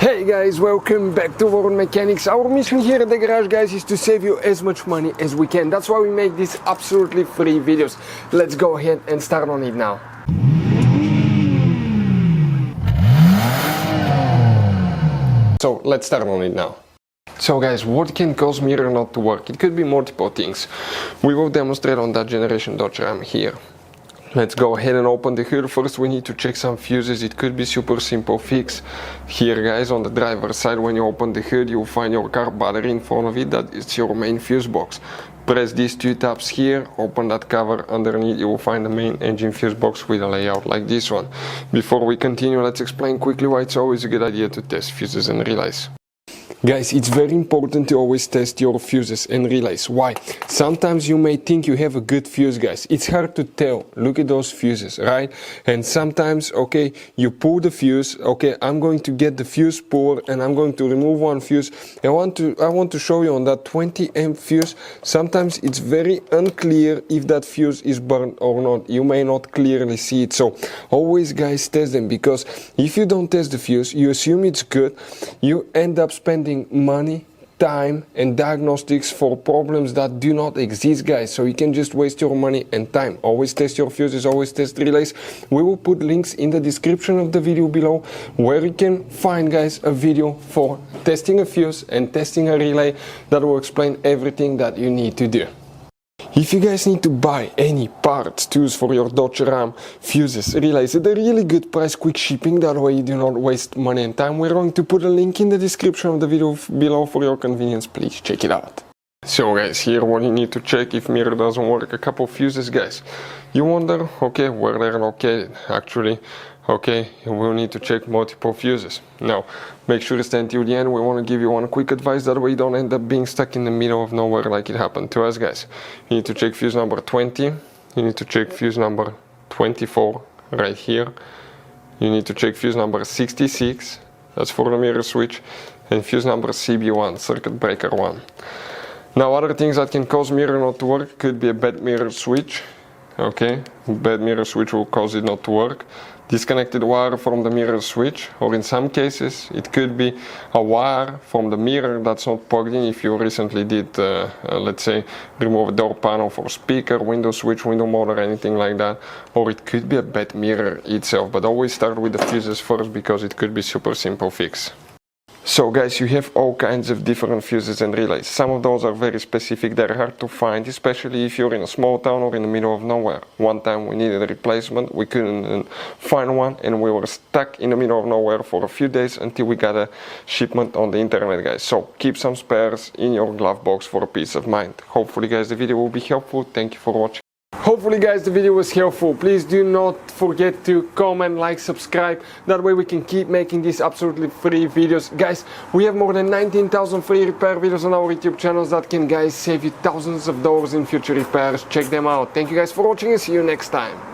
Hey guys, welcome back to World Mechanics. Our mission here at the garage, guys, is to save you as much money as we can. That's why we make these absolutely free videos. Let's go ahead and start on it now. So let's start on it now. So guys, what can cause mirror not to work? It could be multiple things. We will demonstrate on that generation Dodge Ram here. Let's go ahead and open the hood. First we need to check some fuses. It could be super simple fix. Here guys, on the driver's side, when you open the hood, you'll find your car battery in front of it. That is your main fuse box. Press these two tabs here, open that cover. Underneath you will find the main engine fuse box with a layout like this one. Before we continue, let's explain quickly why it's always a good idea to test fuses and relays. Guys, it's very important to always test your fuses and relays. Why? Sometimes you may think you have a good fuse, guys. It's hard to tell. Look at those fuses, right? And sometimes, okay, you pull the fuse. Okay, I'm going to get the fuse puller and I'm going to remove one fuse. I want to show you on that 20 amp fuse. Sometimes it's very unclear if that fuse is burned or not. You may not clearly see it. So always, guys, test them, because if you don't test the fuse, you assume it's good. You end up spending money, time and diagnostics for problems that do not exist, guys. So you can just waste your money and time. Always test your fuses, always test relays. We will put links in the description of the video below where you can find, guys, a video for testing a fuse and testing a relay that will explain everything that you need to do. If you guys need to buy any parts, tools for your Dodge Ram, fuses, relays at a really good price, quick shipping, that way you do not waste money and time, we're going to put a link in the description of the video below for your convenience. Please check it out. So guys, here what you need to check if mirror doesn't work: a couple fuses, guys. You wonder, okay, where they're located. Actually, okay, we'll need to check multiple fuses. Now, make sure to stay until the end. We want to give you one quick advice, that way you don't end up being stuck in the middle of nowhere like it happened to us, guys. You need to check fuse number 20. You need to check fuse number 24 right here. You need to check fuse number 66. That's for the mirror switch. And fuse number CB1, circuit breaker 1. Now, other things that can cause mirror not to work could be a bad mirror switch. Okay, bad mirror switch will cause it not to work. Disconnected wire from the mirror switch, or in some cases it could be a wire from the mirror that's not plugged in. If you recently did, let's say, remove a door panel for speaker, window switch, window motor, anything like that. Or it could be a bad mirror itself, but always start with the fuses first, because it could be super simple fix. So guys, you have all kinds of different fuses and relays. Some of those are very specific, they're hard to find, especially if you're in a small town or in the middle of nowhere. One time we needed a replacement, we couldn't find one, and we were stuck in the middle of nowhere for a few days until we got a shipment on the internet, guys. So keep some spares in your glove box for peace of mind. Hopefully, guys, the video will be helpful. Thank you for watching. Hopefully, guys, the video was helpful. Please do not forget to comment, like, subscribe. That way we can keep making these absolutely free videos. Guys, we have more than 19,000 free repair videos on our YouTube channels that can, guys, save you thousands of dollars in future repairs. Check them out. Thank you guys for watching and see you next time.